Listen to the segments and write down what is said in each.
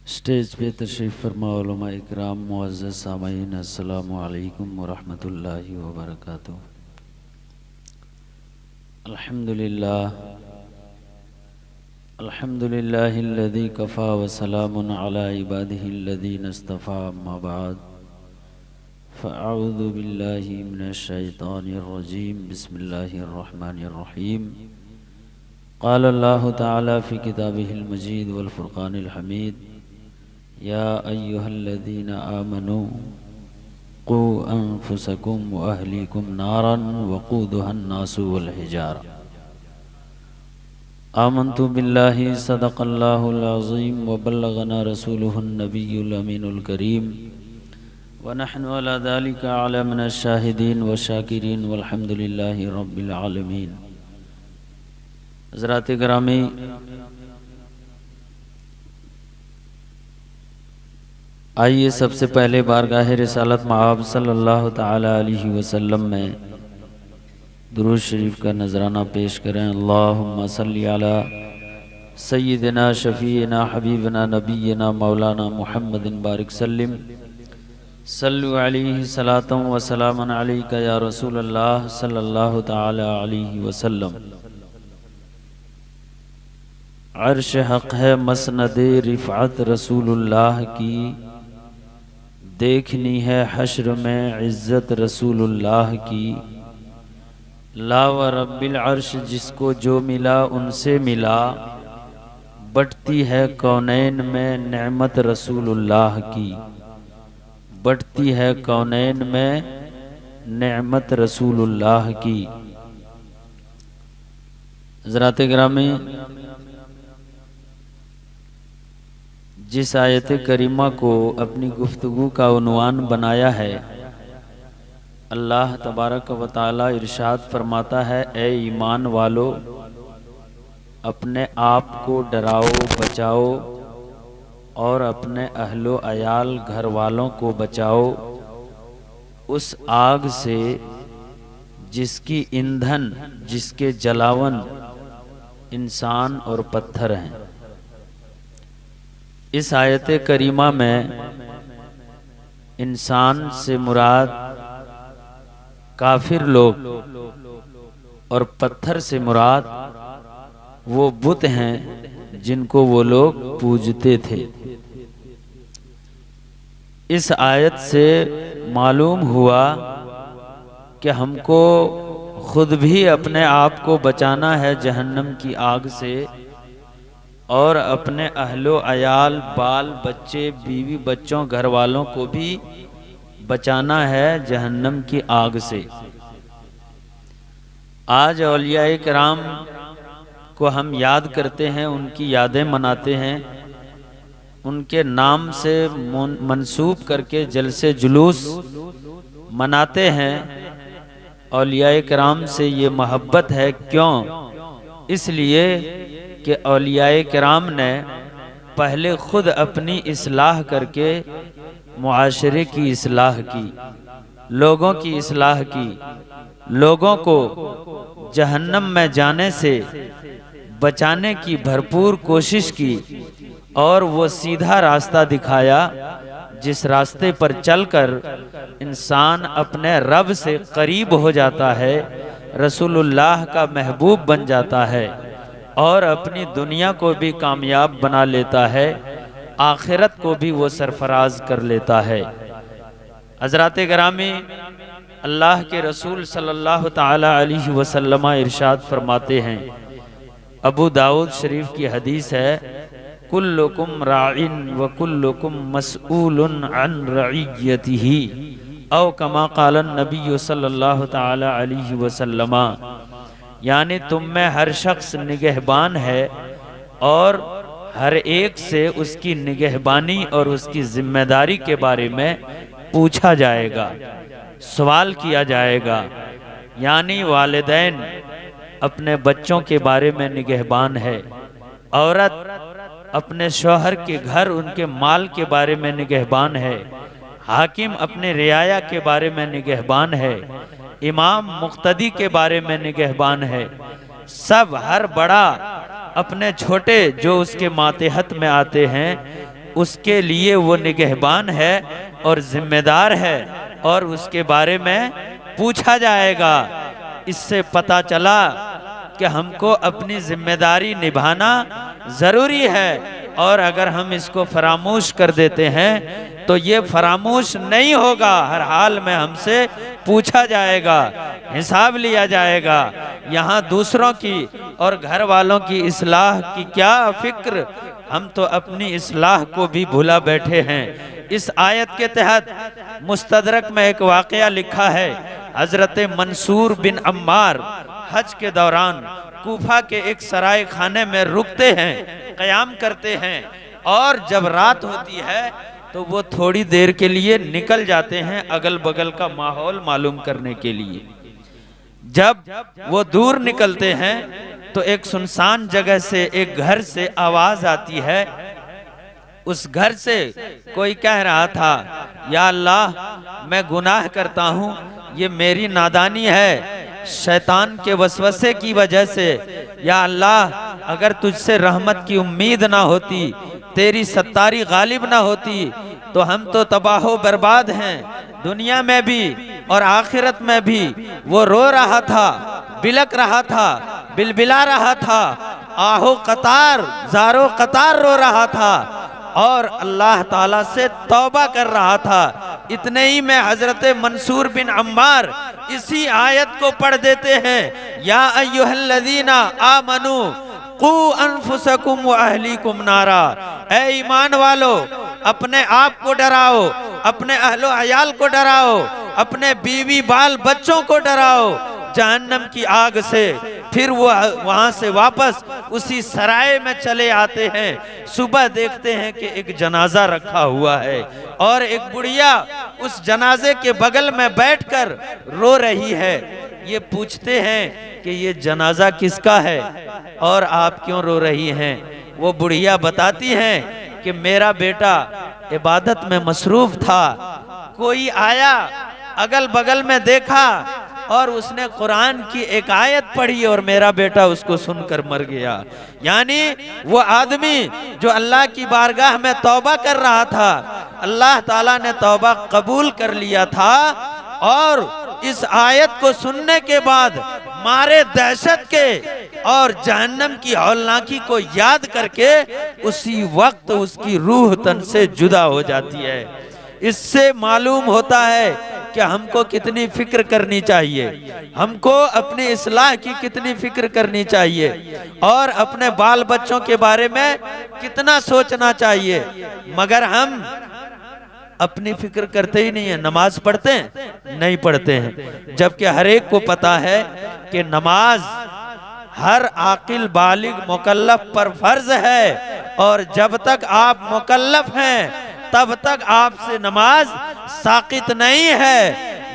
Stage पे तशरीफ़ फरमा उलमा इकराम मुअज़्ज़ज़ सामईन अस्सलामु अलैकुम व रहमतुल्लाहि व बरकातुहू। अल्हम्दुलिल्लाह अल्हम्दुलिल्लाहिल्लज़ी कफ़ा व सलामुन अला इबादिहिल्लज़ीना इस्तफ़ा अम्मा बअद फ़अऊज़ु बिल्लाहि मिनश शैतानिर रजीम बिस्मिल्लाहिर रहमानिर रहीम। क़ाल अल्लाहु तआला फ़ी किताबिहिल मजीद वल फ़ुरक़ानिल हमीद या अय्युहल्लज़ीना आमनू क़ू अन्फुसकुम व अहलीकुम नारन वक़ूदुहन नासु वल हिजारा। आमन्तु बिल्लाहि सदक़ल्लाहुल अज़ीम व बल्लगना रसूलुहुन नबियुल अमीनुल करीम व नहनु अला ज़ालिका अला मिनश शाहिदीन व शाकिरीन वल्हम्दुलिल्लाहि रब्बिल आलमीन। हज़रात गिरामी, आइए सबसे पहले बारगाह रिसालत मआब सल्लल्लाहु तआला अलैहि वसल्लम में दुरूद शरीफ का नजराना पेश करें। अल्लाहुम्मा सल्ली अला सय्यिदिना शफीना हबीबना नबीना मौलाना मुहम्मदिन बारिक सल्लिम सल्लु अलैहि सलातम व सलामन अलैका या रसूलल्लाह सल्लल्लाहु तआला अलैहि वसल्लम। अर्श हक है मसनदे रिफ़अत रसूलुल्लाह की, देखनी है हश्र में इज़्ज़त रसूलुल्लाह की। ला व रब्बिल अर्श जिसको जो मिला उनसे मिला, बढ़ती है कौनैन में नेमत रसूलुल्लाह की, बढ़ती है कौनैन में नेमत रसूलुल्लाह की। हज़रात गिरामी, जिस आयत करीमा को अपनी गुफ्तगू का उन्वान बनाया है, अल्लाह तबारक व तआला इरशाद फरमाता है, ए ईमान वालो, अपने आप को डराओ बचाओ और अपने अहलो अयाल घर वालों को बचाओ उस आग से जिसकी ईंधन, जिसके जलावन इंसान और पत्थर हैं। इस आयत करीमा में इंसान से मुराद काफिर लोग और पत्थर से मुराद वो बुत हैं जिनको वो लोग पूजते थे। इस आयत से मालूम हुआ कि हमको खुद भी अपने आप को बचाना है जहन्नम की आग से और अपने अहलो अयाल बाल बच्चे बीवी बच्चों घर वालों को भी बचाना है जहन्नम की आग से। आज औलियाए किराम को हम याद करते हैं, उनकी यादें मनाते हैं, उनके नाम से मंसूब करके जलसे जुलूस मनाते हैं। औलियाए किराम से ये मोहब्बत है, क्यों? इसलिए कि औलियाए किराम ने पहले खुद अपनी इस्लाह करके मुआशरे की इस्लाह की, लोगों की इस्लाह की, लोगों को जहन्नम में जाने से बचाने की भरपूर कोशिश की और वो सीधा रास्ता दिखाया जिस रास्ते पर चलकर इंसान अपने रब से करीब हो जाता है, रसूलुल्लाह का महबूब बन जाता है और अपनी दुनिया को भी कामयाब बना लेता है, आखिरत को भी वो सरफराज कर लेता है। हज़रात गिरामी, अल्लाह के रसूल सल्लल्लाहु तआला अलैहि वसल्लम इरशाद फरमाते हैं, अबू दाऊद शरीफ की हदीस है, कुल्लुकुम राइन व कुल्लुकुम मसऊलुन अन रइयतिही औ कमा क़ाल नबी सल्लल्लाहु तआला अलैहि वसल्लम। यानी तुम में हर शख्स निगहबान है और हर एक से उसकी निगहबानी और उसकी जिम्मेदारी के बारे में पूछा जाएगा, सवाल किया जाएगा। यानी वालिदैन अपने बच्चों के बारे में निगहबान है, औरत अपने शौहर के घर उनके माल के बारे में निगहबान है, हाकिम अपने रियाया के बारे में निगहबान है, इमाम मुक्तदी के बारे में निगहबान है। सब हर बड़ा अपने छोटे जो उसके मातहत में आते हैं उसके लिए वो निगहबान है और जिम्मेदार है और उसके बारे में पूछा जाएगा। इससे पता चला कि हमको अपनी जिम्मेदारी निभाना ज़रूरी है, और अगर हम इसको फरामोश कर देते हैं तो ये फरामोश नहीं होगा, हर हाल में हमसे पूछा जाएगा, हिसाब लिया जाएगा। यहाँ दूसरों की और घर वालों की इस्लाह की क्या फिक्र, हम तो अपनी इस्लाह को भी भुला बैठे हैं। इस आयत के तहत मुस्तदरक में एक वाक़या लिखा है, हजरत मंसूर बिन अम्मार हज के दौरान कूफा के एक सराय खाने में रुकते हैं, क़याम करते हैं, और जब रात होती है तो वो थोड़ी देर के लिए निकल जाते हैं अगल बगल का माहौल मालूम करने के लिए। जब वो दूर निकलते हैं तो एक सुनसान जगह से, एक घर से आवाज आती है। उस घर से कोई कह रहा था, या अल्लाह मैं गुनाह करता हूँ, ये मेरी नादानी है, शैतान के वसवसे की वजह से। या अल्लाह अगर तुझसे रहमत की उम्मीद ना होती, तेरी सत्तारी गालिब ना होती, तो हम तो तबाहो बर्बाद हैं, दुनिया में भी और आखिरत में भी। वो रो रहा था, बिलक रहा था, बिलबिला रहा था, आहो कतार जारो कतार रो रहा था और अल्लाह ताला से तौबा कर रहा था। इतने ही में हजरत मंसूर बिन अम्मार इसी आयत को पढ़ देते हैं, या अय्युहल्लज़ीना आमनू कू अनफुसकुम व अहलीकुम नारा। ऐ ईमान वालो, अपने आप को डराओ, अपने अहलो अयाल को डराओ, अपने बीवी बाल बच्चों को डराओ जहन्नम की आग से। फिर वो वहां से वापस उसी सराय में चले आते हैं। सुबह देखते हैं कि एक जनाजा रखा हुआ है और एक बुढ़िया उस जनाजे के बगल में बैठकर रो रही है। ये पूछते हैं कि ये जनाजा किसका है और आप क्यों रो रही हैं? वो बुढ़िया बताती हैं कि मेरा बेटा इबादत में मसरूफ था, कोई आया, अगल बगल में देखा और उसने कुरान की एक आयत पढ़ी और मेरा बेटा उसको सुनकर मर गया। यानी वो आदमी जो अल्लाह की बारगाह में तौबा कर रहा था, अल्लाह ताला ने तौबा कबूल कर लिया था, और इस आयत को सुनने के बाद मारे दहशत के और जहन्नम की हौलनाकी को याद करके उसी वक्त उसकी रूह तन से जुदा हो जाती है। इससे मालूम होता है कि हमको कितनी फिक्र करनी चाहिए, हमको अपनी इस्लाह की कितनी फिक्र करनी चाहिए और अपने बाल बच्चों के बारे में कितना सोचना चाहिए। मगर हम अपनी फिक्र करते ही नहीं है। नमाज पढ़ते हैं? नहीं पढ़ते हैं, जबकि हर एक को पता है कि नमाज हर आकिल बालिग मुकल्लफ पर फर्ज है, और जब तक आप मुकल्लफ हैं तब तक आपसे नमाज साकित नहीं है।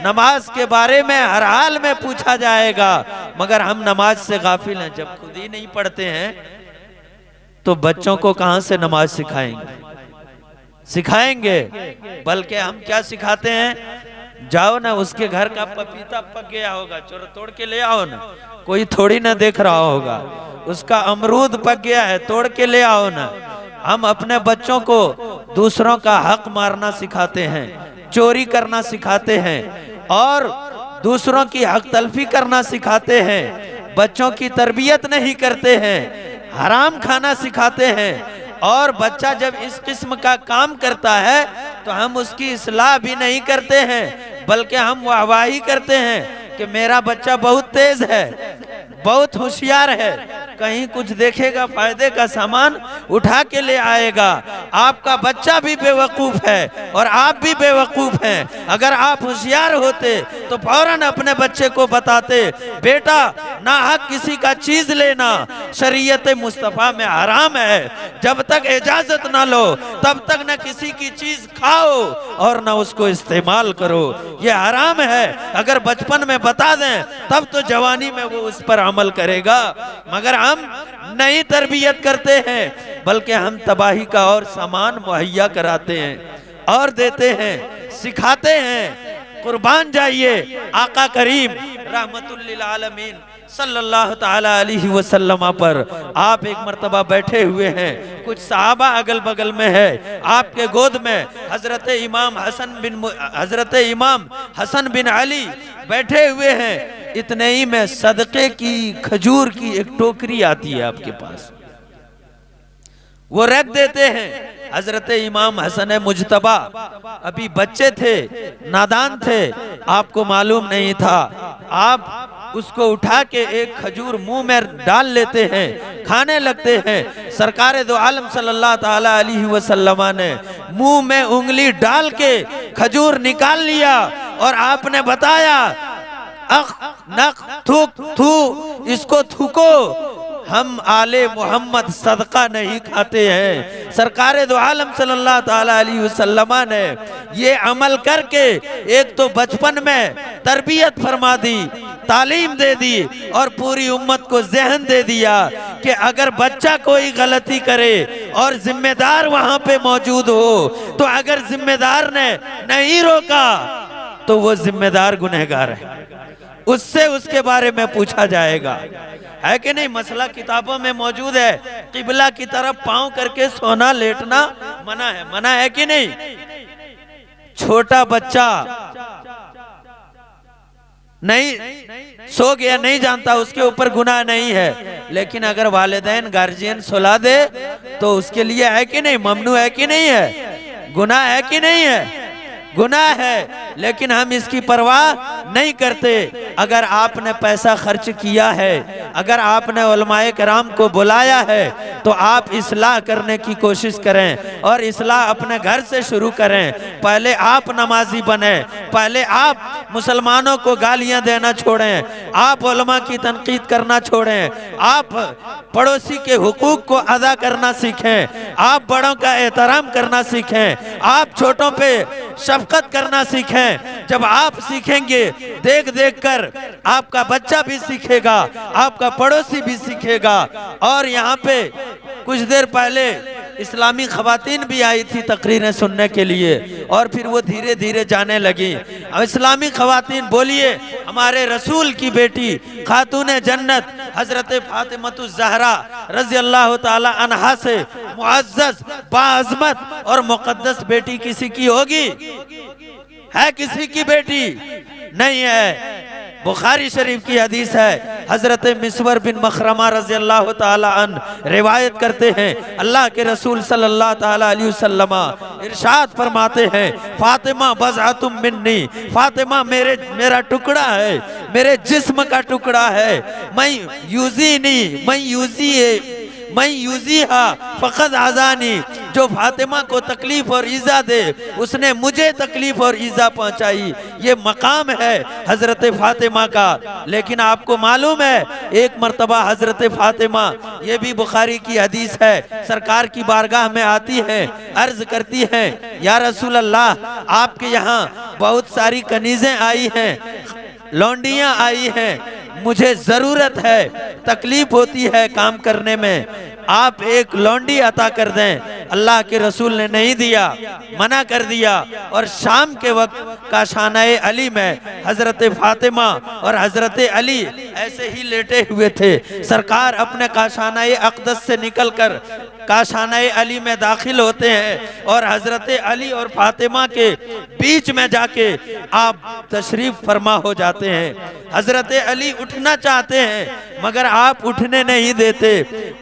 नमाज के बारे में हर हाल में पूछा जाएगा, मगर हम नमाज से गाफिल हैं। जब खुद ही नहीं पढ़ते हैं तो बच्चों को कहां से नमाज सिखाएंगे? बल्कि हम क्या सिखाते हैं, जाओ ना उसके घर का पपीता पक गया होगा, तोड़ के ले आओ ना, कोई थोड़ी ना देख रहा होगा। उसका अमरूद पक गया है, तोड़ के ले आओ ना। हम अपने बच्चों को दूसरों का हक मारना सिखाते हैं, चोरी करना सिखाते हैं और दूसरों की हक तलफी करना सिखाते हैं। बच्चों की तरबियत नहीं करते हैं, हराम खाना सिखाते हैं। और बच्चा जब इस किस्म का काम करता है तो हम उसकी इस्लाह भी नहीं करते हैं, बल्कि हम वाहवाही करते हैं कि मेरा बच्चा बहुत तेज है, बहुत होशियार है, कहीं कुछ देखेगा फायदे का सामान उठा के ले आएगा। आपका बच्चा भी बेवकूफ है और आप भी बेवकूफ हैं। अगर आप होशियार होते तो फौरन अपने बच्चे को बताते, बेटा ना हक किसी का चीज लेना शरीयत मुस्तफा में हराम है, जब तक इजाजत ना लो तब तक न किसी की चीज खाओ और न उसको इस्तेमाल करो, ये हराम है। अगर बचपन में बता दें तब तो जवानी में वो उस पर अमल करेगा, मगर हम नहीं तरबियत करते हैं, बल्कि हम तबाही का और सामान मुहैया कराते हैं और देते हैं, सिखाते हैं। कुर्बान जाइए आका करीम रहमतुल लिल आलमीन सल्लल्लाहु ताला अलैहि वसल्लम पर आप एक मर्तबा बैठे हुए हैं, कुछ सहाबा अगल बगल में है, आपके गोद में हजरत इमाम हसन बिन अली बैठे हुए हैं। इतने ही में सदके की खजूर की एक टोकरी आती है आपके पास, वो रख देते हैं। हजरत इमाम हसन मुजतबा अभी बच्चे थे, नादान थे, आपको मालूम नहीं था। आप उसको उठा के एक खजूर मुंह में डाल लेते हैं, खाने लगते हैं। सरकार दो आलम सल्लल्लाहु ताला अलैहि वसल्लम ने मुंह में उंगली डाल के खजूर निकाल लिया और आपने बताया, अख नख थूक थू, इसको थूको, हम आले मोहम्मद सदका नहीं खाते हैं। सरकार दो आलम सल्लल्लाहु ताला अलैहि वसल्लम ने ये अमल करके एक तो बचपन में तरबियत फरमा दी, तालीम दे दी और पूरी उम्मत को ज़हन दे दिया कि अगर बच्चा कोई गलती करे और जिम्मेदार वहां पे मौजूद हो, तो अगर जिम्मेदार ने नहीं रोका तो वो जिम्मेदार गुनहगार है, उससे उसके बारे में पूछा जाएगा, है कि नहीं। मसला किताबों में मौजूद है, किबला की तरफ पांव करके सोना लेटना मना है, मना है कि नहीं। छोटा बच्चा नहीं सो गया, नहीं जानता, उसके ऊपर गुनाह नहीं है, लेकिन अगर वालिदैन गार्जियन सुला दे तो उसके लिए है कि नहीं, ममनू है कि नहीं है, गुनाह है कि नहीं है, गुनाह है। लेकिन हम इसकी परवाह नहीं करते। अगर आपने पैसा खर्च किया है, अगर आपने उलमाए कराम को बुलाया है, तो आप इस्लाह करने की कोशिश करें और इस्लाह अपने घर से शुरू करें। पहले आप नमाजी बने, पहले आप मुसलमानों को गालियां देना छोड़ें, आप उलमा की तनकीद करना छोड़ें, आप पड़ोसी के हुकूक को अदा करना सीखें, आप बड़ों का एहतराम करना सीखें, आप छोटों पे शफकत करना सीखें। जब आप सीखेंगे, देख देख कर आपका बच्चा भी सीखेगा, आपका पड़ोसी भी सीखेगा। और यहाँ पे कुछ देर पहले इस्लामी खवातीन भी आई थी तकरीरें सुनने के लिए और फिर वो धीरे धीरे जाने लगी। अब इस्लामी खवातीन, बोलिए, हमारे रसूल की बेटी खातून जन्नत हजरत फातिमतुज़ ज़हरा रज़ी अल्लाह ताला अन्हा से मुअज़्ज़ज़, बाअज़मत और मुक़द्दस बेटी किसी की होगी? है किसी की बेटी? नहीं है। बुखारी शरीफ की हदीस है, हजरत मिस्वर बिन मखरमा रज़ी अल्लाह ताला अन्हु रिवायत करते हैं, अल्लाह के रसूल सल्लल्लाहु ताला अलैहि वसल्लम इरशाद फरमाते हैं, फातिमा बज़अतुम मिन्नी, फातिमा मेरा टुकड़ा है, मेरे जिस्म का टुकड़ा है। मैं यूज़ीहा फ़क़द आज़ानी, जो फातिमा को तकलीफ और ईज़ा दे उसने मुझे तकलीफ और ईज़ा पहुंचाई। ये मकाम है हजरत फातिमा का। लेकिन आपको मालूम है, एक मर्तबा हजरत फातिमा, ये भी बुखारी की हदीस है, सरकार की बारगाह में आती हैं, अर्ज करती हैं, या रसूल अल्लाह, आपके यहाँ बहुत सारी कनीज़ें आई हैं, लौंडियाँ आई हैं, मुझे ज़रूरत है, तकलीफ होती है काम करने में, आप एक लौंडी अता कर दें। अल्लाह के रसूल ने नहीं दिया, मना कर दिया। और शाम के वक्त काशानाए अली में हजरत फातिमा और हजरत अली ऐसे ही लेटे हुए थे। सरकार अपने काशानाए अक़दस से निकलकर काशानाए अली में दाखिल होते हैं और हजरत अली और फातिमा के बीच में जाके आप तशरीफ फरमा हो जाते हैं। हजरत अली उठना चाहते हैं मगर आप उठने नहीं देते।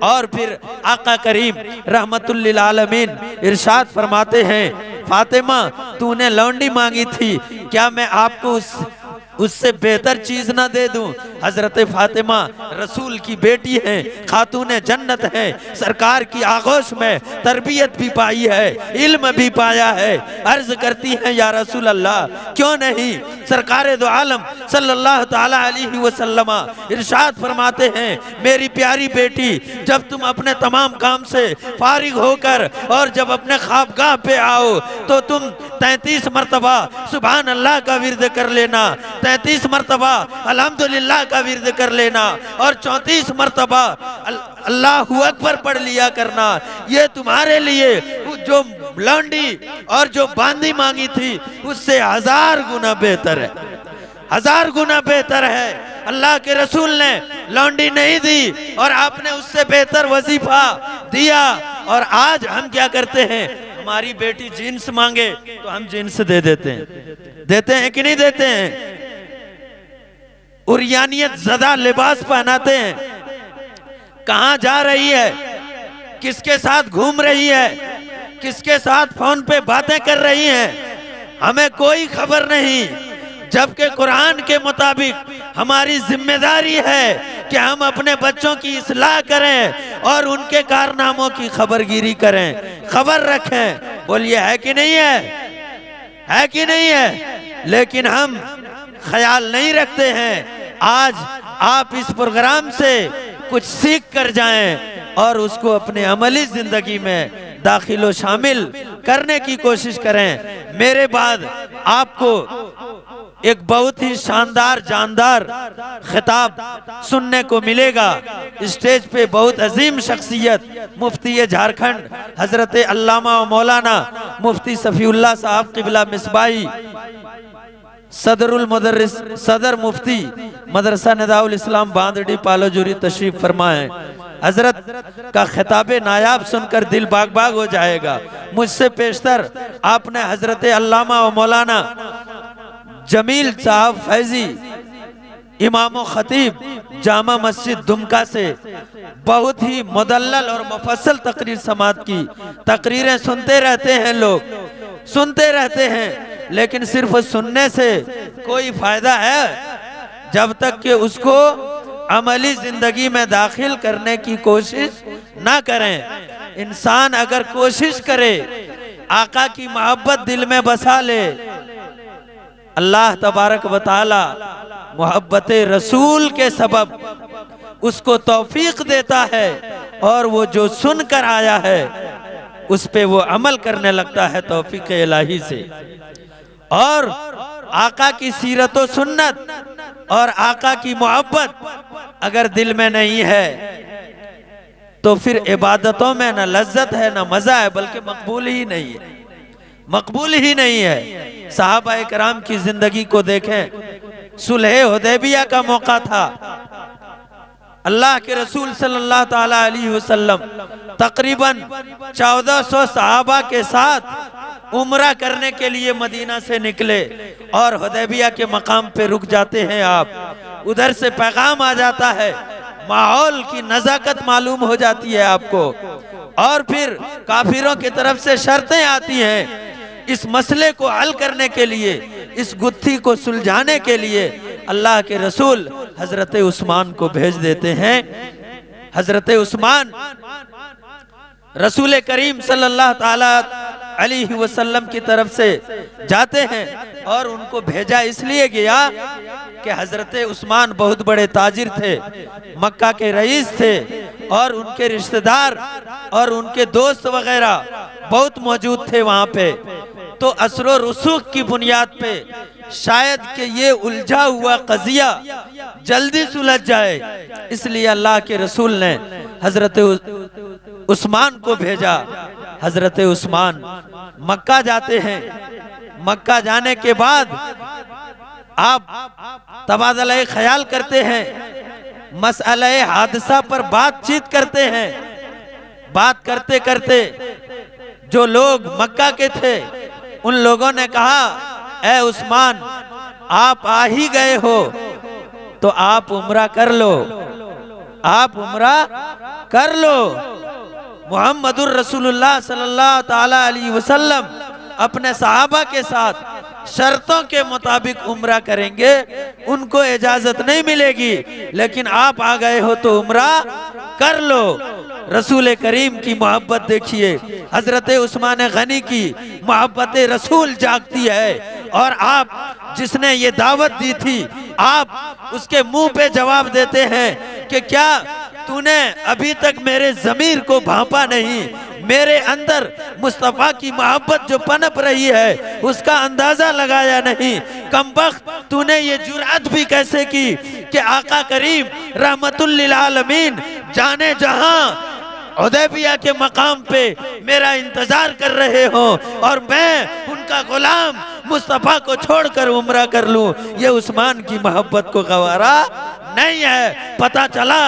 और फिर आका करीम रहमतुल लिल आलमीन इरशाद फरमाते हैं, फातिमा, तूने लौंडी मांगी थी, क्या मैं आपको उससे बेहतर चीज ना दे दूं? हजरत फातिमा रसूल की बेटी हैं, खातून जन्नत हैं, सरकार की आगोश में तरबियत भी पाई है, इल्म भी पाया है। अर्ज करती हैं, या रसूल अल्लाह, क्यों नहीं? सरकार दो आलम सल्लल्लाहु ताला अलैहि वसल्लम इरशाद फरमाते हैं, मेरी प्यारी बेटी, जब तुम अपने तमाम काम से फारिग होकर और जब अपने ख्वाबगाह पे आओ तो तुम 33 मरतबा सुभान अल्लाह का विर्द कर लेना, 33 मरतबा अल्हम्दुलिल्लाह का विर्द कर लेना और 34 मरतबा अल्लाहु अकबर पढ़ लिया करना। ये तुम्हारे लिए जो लौंडी और जो बांदी मांगी थी उससे 1000 गुना बेहतर है। 1000 गुना बेहतर है। अल्लाह के रसूल ने लौंडी नहीं दी और आपने उससे बेहतर वजीफा दिया। और आज हम क्या करते हैं, हमारी बेटी जीन्स मांगे तो हम जीन्स दे देते हैं कि नहीं देते हैं? उरियानियत ज़दा लिबास पहनाते हैं। कहां जा रही है, किसके साथ घूम रही है, किसके साथ फोन पे बातें कर रही हैं, हमें कोई खबर नहीं। जबकि कुरान के मुताबिक हमारी जिम्मेदारी है कि हम अपने बच्चों की इस्लाह करें और उनके कारनामों की खबरगिरी करें, खबर रखें। बोलिए है कि नहीं है कि नहीं है? लेकिन हम ख्याल नहीं रखते हैं। आज आप इस प्रोग्राम से कुछ सीख कर जाएं और उसको अपने अमली जिंदगी में दाखिल व शामिल करने की कोशिश करें। मेरे बाद आपको एक बहुत ही शानदार जानदार खिताब सुनने को मिलेगा। स्टेज पे बहुत अजीम शख्सियत मुफ्ती झारखंड हजरत अल्लामा व मौलाना मुफ्ती सफीउल्लाह साहब क़िबला मिसबाही, सदर मुफ्ती मदरसा निदाउल इस्लाम बांदड़ी पालोजुरी तशरीफ फरमाए। हजरत का खिताब नायाब सुनकर दिल बाग बाग हो जाएगा। मुझसे पेशतर आपने हजरत अल्लामा व मौलाना जमील साहब फैजी इमाम खतीब जामा मस्जिद दुमका से बहुत ही मुदल्लल और मुफस्सल तकरीर समात की। तकरीरें सुनते रहते हैं, लोग सुनते रहते हैं, लेकिन सिर्फ सुनने से कोई फायदा है जब तक कि उसको अमली जिंदगी में दाखिल करने की कोशिश ना करें। इंसान अगर कोशिश करे, आका की मोहब्बत दिल में बसा ले, अल्लाह तबारक व तआला मोहब्बत रसूल के सबब उसको तौफीक देता है और वो जो सुन कर आया है उस पे वो अमल करने लगता है तौफीक इलाही से। और आका की सीरत व सुन्नत और आका की मोहब्बत अगर दिल में नहीं है तो फिर इबादतों में न लज्जत है न मजा है, बल्कि मकबूल ही नहीं है, मकबूल ही नहीं है। सहाबा कराम की जिंदगी को देखें। सुलह हुदैबिया का मौका था। अल्लाह के रसूल सल्लल्लाहु ताला अलैहि वसल्लम तकरीबन 1400 सहाबा के साथ उम्रा करने के लिए मदीना से निकले और हुदैबिया के मकाम पे रुक जाते हैं। आप उधर से पैगाम आ जाता है, माहौल की नजाकत मालूम हो जाती है आपको, और फिर काफिरों की तरफ से शर्तें आती हैं। इस मसले को हल करने के लिए, इस गुत्थी को सुलझाने के लिए अल्लाह के रसूल हजरत उस्मान को भेज देते हैं। हजरत उस्मान रसूल करीम सल्लल्लाहु ताला अलैहि वसल्लम की तरफ से जाते हैं और उनको भेजा इसलिए गया कि हजरत उस्मान बहुत बड़े ताजिर थे, मक्का के रईस थे और उनके रिश्तेदार और उनके दोस्त वगैरह बहुत मौजूद थे वहां पे। तो असरो रसूख की बुनियाद पे शायद कि ये उलझा हुआ कजिया जल्दी सुलझ जाए, इसलिए अल्लाह के रसूल ने हजरत उस्मान को भेजा। हजरत उस्मान मक्का जाते हैं। मक्का जाने के बाद आप तबादला ख्याल करते हैं, मसला हादसा पर बातचीत करते हैं। बात करते करते जो लोग मक्का के थे उन लोगों ने कहा, ए उस्मान, आप आ ही गए हो तो आप उम्रा कर लो, आप उम्रा कर लो। मुहम्मदुर रसूलुल्लाह सल्लल्लाहु ताला अलैहि वसल्लम अपने सहाबा के साथ शर्तों के मुताबिक उम्रा करेंगे, उनको इजाजत नहीं मिलेगी, लेकिन आप आ गए हो तो उम्रा कर लो। रसूल करीम की मोहब्बत देखिए, हजरत उस्मान गनी की मोहब्बत रसूल जागती है और आप जिसने ये दावत दी थी, आप उसके मुंह पे जवाब देते हैं कि क्या तूने अभी तक मेरे ज़मीर को भांपा नहीं, मेरे अंदर मुस्तफ़ा की मोहब्बत जो पनप रही है उसका अंदाजा लगाया नहीं। कमबख्त, तूने ये जुर्अत भी कैसे की कि आका करीम रहमतुल लिल आलमीन जाने जहां हुदैबिया के मकाम पे मेरा इंतजार कर रहे हो और मैं उनका गुलाम मुस्तफ़ा को छोड़कर उम्रा कर लूं, ये उस्मान की मोहब्बत को गवारा नहीं है। पता चला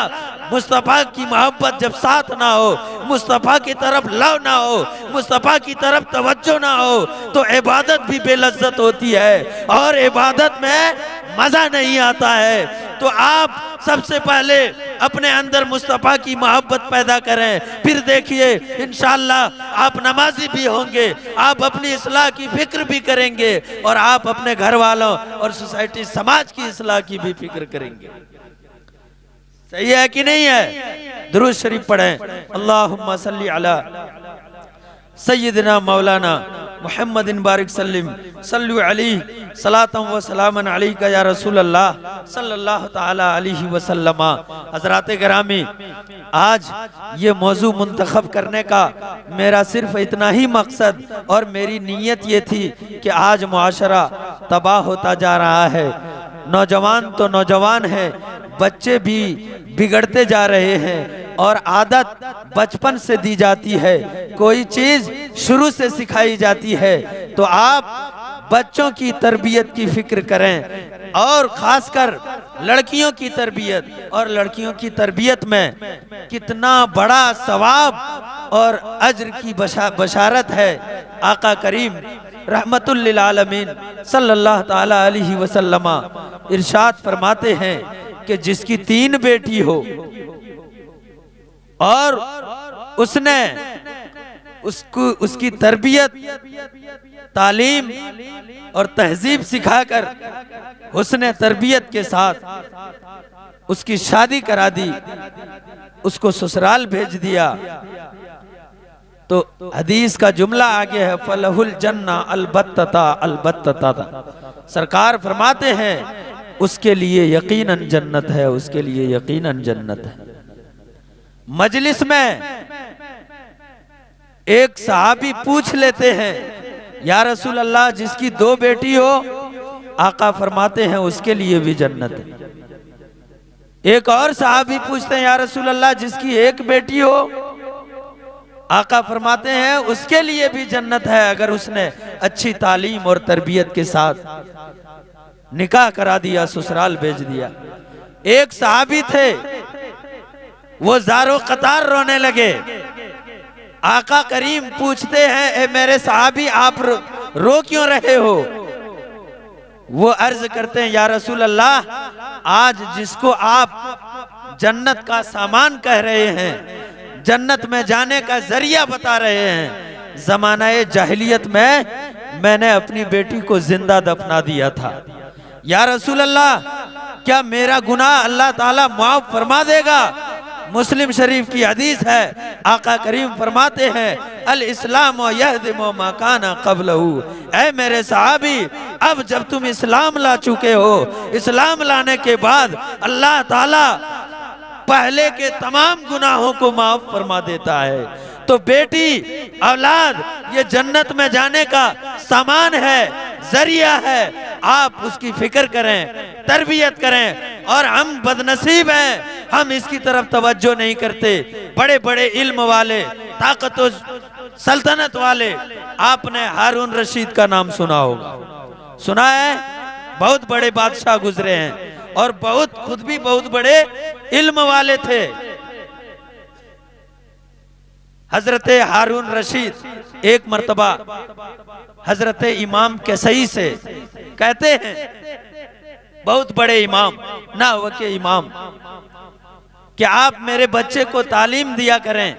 मुस्तफ़ा की मोहब्बत जब साथ ना हो, मुस्तफ़ा की तरफ लव ना हो, मुस्तफ़ा की तरफ तवज्जो ना हो, तो इबादत भी बेलज्जत होती है और इबादत में मजा नहीं आता है। तो आप सबसे पहले अपने अंदर मुस्तफ़ा की मोहब्बत पैदा करें, फिर देखिए इंशाअल्लाह आप नमाजी भी होंगे, आप अपनी इस्लाह की फिक्र भी करेंगे और आप अपने घर वालों और सोसाइटी समाज की इस्लाह की भी फिक्र करेंगे। सही है कि नहीं है? दुरूद शरीफ पढ़ें। अल्लाहुम्मा सल्ली अला सय्यिदना मौलाना मुहम्मदिन बारिक सल्लिम सल्लु अलैहि सलातम व सलामन अलैका या रसूल अल्लाह सल्लल्लाहु ताला अलैहि वसल्लम। हज़रात गिरामी, आज ये मौजू मुंतखब करने का मेरा सिर्फ इतना ही मकसद और मेरी नीयत ये थी कि आज मुआशरा तबाह होता जा रहा है। नौजवान तो नौजवान है, बच्चे भी बिगड़ते जा रहे हैं और आदत बचपन से दी जाती है, कोई चीज शुरू से सिखाई जाती है। तो आप बच्चों की तरबियत की फिक्र करें और खासकर लड़कियों की तरबियत, और लड़कियों की तरबियत में कितना बड़ा सवाब और अज्र की बशारत है। आका करीम रहमतुल लिल आलमीन सल्लल्लाहु ताला अलैहि वसल्लम इरशाद फरमाते हैं कि जिसकी 3 बेटी हो और उसने उसकी तरबियत, तालीम और तहजीब सिखाकर उसने तरबियत के साथ उसकी शादी करा दी, उसको ससुराल भेज दिया, तो हदीस का जुमला आगे है फलहुल जन्ना अलबत्ता अलबत्ता। सरकार फरमाते हैं उसके लिए यकीनन जन्नत है, उसके लिए यकीनन जन्नत है। मजलिस में एक सहाबी पूछ लेते हैं या रसूल अल्लाह जिसकी 2 बेटी हो, आका फरमाते हैं उसके लिए भी जन्नत है। एक और सहाबी पूछते हैं या रसूल अल्लाह जिसकी 1 बेटी हो, आका फरमाते हैं उसके लिए भी जन्नत है अगर उसने अच्छी तालीम और तरबियत के साथ निकाह करा दिया, ससुराल भेज दिया। एक सहाबी थे, वो ज़ारो कतार रोने लगे। आका करीम पूछते हैं ए मेरे सहाबी आप रो क्यों रहे हो? वो अर्ज करते हैं या रसूल अल्लाह आज जिसको आप जन्नत का सामान कह रहे हैं, जन्नत में जाने का जरिया बता रहे हैं, जमाना जाहिलियत में मैंने अपनी बेटी को जिंदा दफना दिया था। या रसूल अल्लाह क्या मेरा गुनाह अल्लाह ताला माफ फरमा देगा? मुस्लिम शरीफ की हदीस है, आका करीम फरमाते हैं अल इस्लाम यहदिमु मा काना क़ब्लहू। ऐ मेरे सहाबी, अब जब तुम इस्लाम ला चुके हो, इस्लाम लाने के बाद अल्लाह ताला पहले के तमाम गुनाहों को माफ फरमा देता है। तो बेटी औलाद ये जन्नत में जाने का सामान है, जरिया है। आप उसकी फिक्र करें, तरबियत करें। और हम बदनसीब हैं, हम इसकी तरफ तवज्जो नहीं करते। बड़े बड़े इल्म वाले, ताकत और सल्तनत वाले, आपने हारून रशीद का नाम सुना होगा, सुना है? बहुत बड़े बादशाह गुजरे हैं और बहुत खुद भी बहुत बड़े इल्म वाले थे। हजरत हारून रशीद एक मर्तबा हजरत इमाम कैसई से कहते हैं, बहुत बड़े इमाम नहव के इमाम, कि आप मेरे बच्चे को तालीम दिया करें,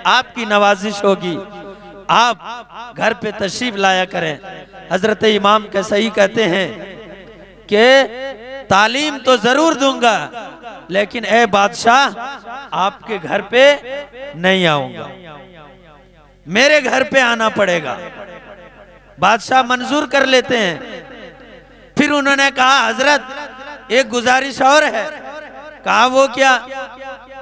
आपकी नवाजिश होगी, आप घर पे तशरीफ लाया करें। हजरत इमाम कैसई कहते हैं कि तालीम तो जरूर दूंगा, लेकिन ए बादशाह आपके घर पे नहीं आऊंगा, मेरे घर पे आना पड़ेगा। बादशाह मंजूर कर लेते हैं। फिर उन्होंने कहा हजरत एक गुजारिश और है। कहा वो क्या?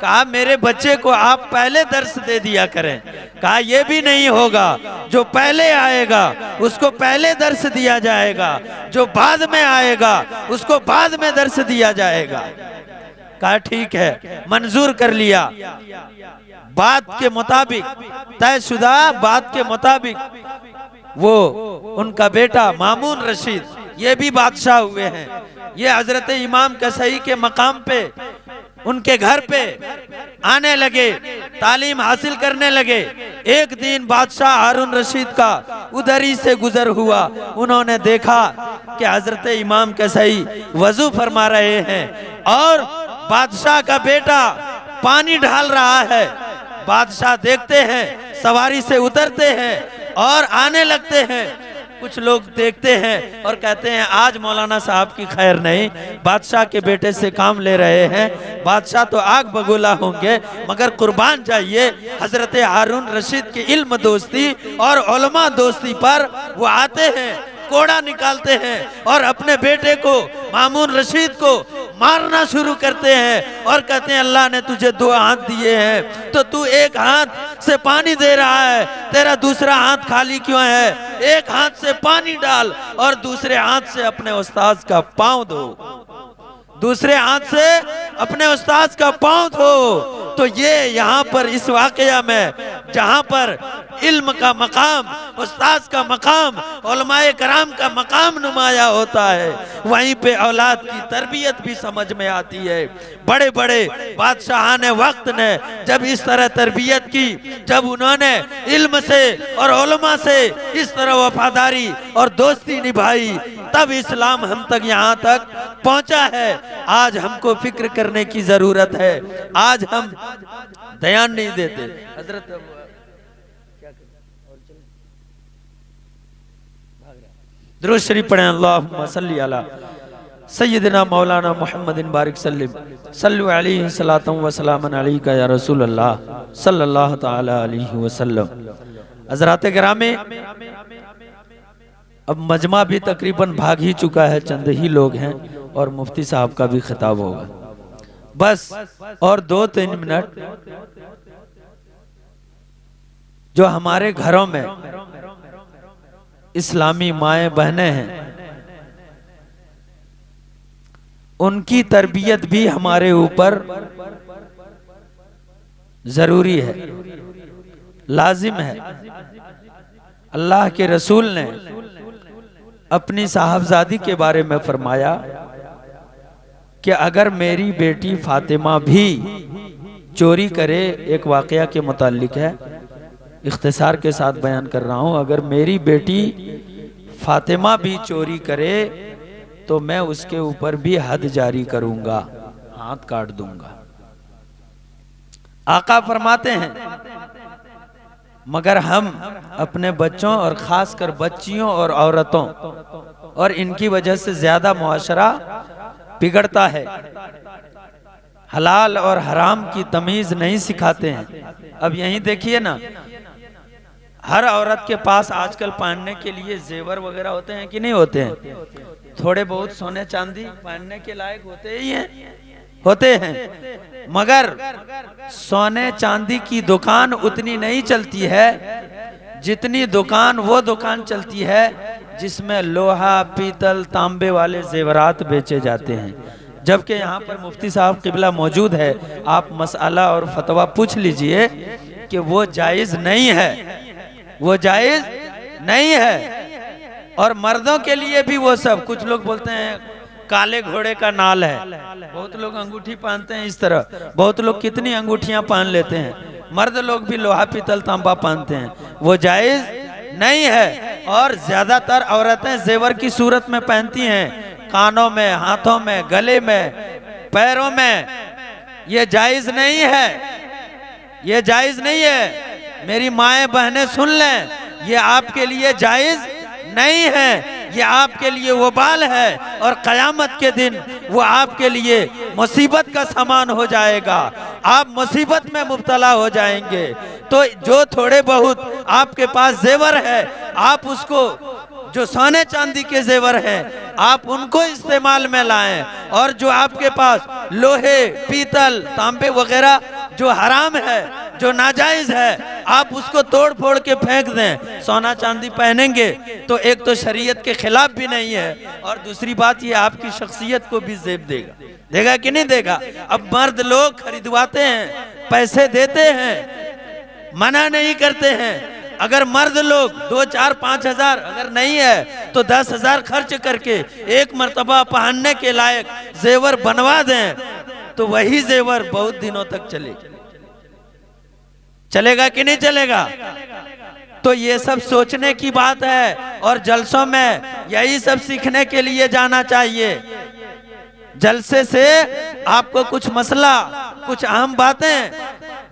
कहा मेरे बच्चे को आप पहले दर्स दे दिया करें। कहा ये भी नहीं होगा, जो पहले आएगा उसको पहले दर्स दिया जाएगा, जो बाद में आएगा उसको बाद में दर्स दिया जाएगा। कहा ठीक है, मंजूर कर लिया। बात के मुताबिक, तयशुदा बात के मुताबिक वो उनका बेटा मामून रशीद, ये भी बादशाह हुए हैं। ये हजरत इमाम कसई के मकाम पे, उनके घर पे आने लगे, तालीम हासिल करने लगे। एक दिन बादशाह हारून रशीद का उधर ही से गुजर हुआ। उन्होंने देखा कि हजरत इमाम कसई वजू फरमा रहे हैं और बादशाह का बेटा पानी ढाल रहा है। बादशाह देखते हैं, सवारी से उतरते हैं और आने लगते हैं। कुछ लोग देखते हैं और कहते हैं आज मौलाना साहब की खैर नहीं, बादशाह के बेटे से काम ले रहे हैं। बादशाह तो आग बगोला होंगे, मगर कुर्बान जाइए हजरत हारून रशीद की इल्म दोस्ती और उलमा दोस्ती पर वो आते हैं, कोड़ा निकालते हैं और अपने बेटे को मामून रशीद को मारना शुरू करते हैं और कहते हैं अल्लाह ने तुझे 2 हाथ दिए हैं तो तू एक हाथ से पानी दे रहा है, तेरा दूसरा हाथ खाली क्यों है? एक हाथ से पानी डाल और दूसरे हाथ से अपने उस्ताद का पांव धो, दूसरे हाथ से अपने उस्ताद का पांव धो। तो ये यहाँ पर इस वाकया में जहाँ पर इल्म का मकाम, उस्ताद का मकाम, उलमाए कराम का मकाम नुमाया होता है, वहीं पे औलाद की तरबियत भी समझ में आती है। बड़े बड़े बादशाहान वक्त ने जब इस तरह तरबियत की, जब उन्होंने इल्म से और उलमा से इस तरह वफादारी और दोस्ती निभाई, तब इस्लाम हम तक यहाँ तक पहुँचा है। आज हमको फिक्र करने की जरूरत है, आज हम ध्यान नहीं देते। हजरत दुरूद शरीफ पढ़ें, अल्लाहुम्मा सल्ली अला सय्यिदना मौलाना मुहम्मदिन बारिक सल्लु अलैहि सलातम व सलामन अलैका या रसूल अल्लाह सल्लल्लाहु तआला अलैहि वसल्लम। हज़रात गिरामी, अब मजमा भी तकरीबन भाग ही चुका है, चंद ही लोग हैं और मुफ्ती साहब का भी खिताब होगा। बस और 2-3 मिनट जो हमारे घरों में इस्लामी माएँ बहनें हैं, उनकी तरबियत भी हमारे ऊपर जरूरी है, लाजिम है। अल्लाह के रसूल ने अपनी साहबजादी के बारे में फरमाया कि अगर मेरी बेटी फातिमा भी चोरी करे, एक वाकया के मुतालिक है, इख्तिसार के साथ बयान कर रहा हूँ, अगर मेरी बेटी फातिमा भी चोरी करे तो मैं उसके ऊपर भी हद जारी करूंगा, हाथ काट दूंगा। आका फरमाते हैं मगर हम अपने बच्चों और खासकर बच्चियों और औरतों, और इनकी वजह से ज्यादा मुआशरा बिगड़ता है, हलाल और हराम की तमीज नहीं सिखाते हैं। अब यहीं देखिए ना, हर औरत के पास आजकल पहनने के लिए जेवर वगैरह होते हैं कि नहीं होते हैं? थोड़े बहुत सोने चांदी पहनने के लायक होते ही हैं, होते हैं, मगर सोने चांदी की दुकान उतनी नहीं चलती है जितनी दुकान वो दुकान चलती है जिसमें लोहा, पीतल, तांबे वाले जेवरात बेचे जाते हैं। जबकि यहाँ पर मुफ्ती साहब किबला मौजूद है, आप मसला और फतवा पूछ लीजिए कि वो जायज़ नहीं है, वो जायज़ नहीं है। और मर्दों के लिए भी वो सब, कुछ लोग बोलते हैं काले घोड़े का नाल है, बहुत लोग अंगूठी पहनते हैं इस तरह, बहुत लोग कितनी अंगूठियां पहन लेते हैं, मर्द लोग भी लोहा, पीतल, तांबा पहनते हैं, वो जायज़ नहीं है। और ज्यादातर औरतें जेवर की सूरत में पहनती हैं, कानों में, हाथों में, गले में, पैरों में, ये जायज़ नहीं है, ये जायज़ नहीं है। मेरी माएँ बहनें सुन लें, ये आपके लिए जायज़ नहीं है, ये आपके लिए वबाल है और कयामत के दिन वो आपके लिए मुसीबत का सामान हो जाएगा, आप मुसीबत में मुब्तला हो जाएंगे। तो जो थोड़े बहुत आपके पास जेवर है, आप उसको, जो सोने चांदी के जेवर हैं, आप उनको इस्तेमाल में लाएं, और जो आपके पास लोहे, पीतल, तांबे वगैरह जो हराम है, जो नाजायज है, आप उसको तोड़ फोड़ के फेंक दें। सोना चांदी पहनेंगे तो एक तो शरीयत के खिलाफ भी नहीं है, और दूसरी बात ये आपकी शख्सियत को भी ज़ेब देगा, देगा कि नहीं देगा? अब मर्द लोग खरीदवाते हैं, पैसे देते हैं, मना नहीं करते हैं, अगर मर्द लोग 2, 4, 5 हजार, अगर नहीं है तो 10,000 खर्च करके एक मर्तबा पहनने के लायक जेवर बनवा दें तो वही जेवर बहुत दिनों तक चलेगा कि नहीं चलेगा? तो ये सब सोचने की बात है और जलसों में यही सब सीखने के लिए जाना चाहिए। जलसे से आपको कुछ मसला, कुछ अहम बातें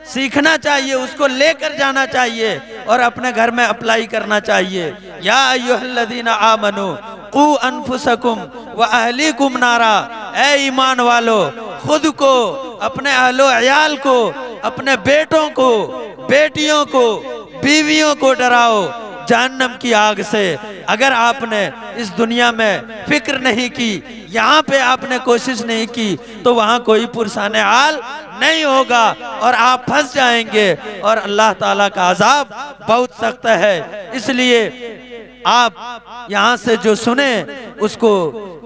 सीखना चाहिए, उसको लेकर जाना चाहिए और अपने घर में अप्लाई करना चाहिए। या अय्युहल्लज़ीना आमनू कू अनफुसकुम व अहलीकुम नारा, ए ईमान वालो खुद को, अपने अहलो अयाल को, अपने बेटों को, बेटियों को, बीवियों को डराओ जहन्नम की आग से। अगर आपने इस दुनिया में फिक्र नहीं की, यहाँ पे आपने कोशिश नहीं की तो वहाँ कोई पुरसाने हाल नहीं होगा और आप फंस जाएंगे और अल्लाह ताला का अजाब बहुत सख्त है। इसलिए आप यहाँ से जो सुने उसको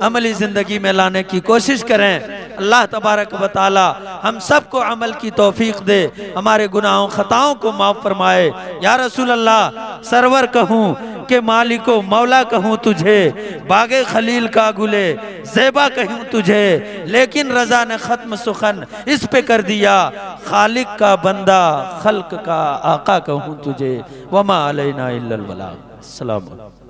अमली जिंदगी में लाने की कोशिश करें। अल्लाह तबारक व तआला हम सबको अमल की तौफीक दे, हमारे गुनाहों खताओं को माफ फरमाए। या रसूल अल्लाह सरवर कहूँ के मालिको मौला कहूँ तुझे, बागे खलील का गुले ज़ेबा कहूँ तुझे, लेकिन रजा ने खत्म सुखन इस पे कर दिया, खालिक का बंदा खल्क का आका कहूँ तुझे, वमा अलैना इल्लल बलाग। अस्सलाम वालेकुम।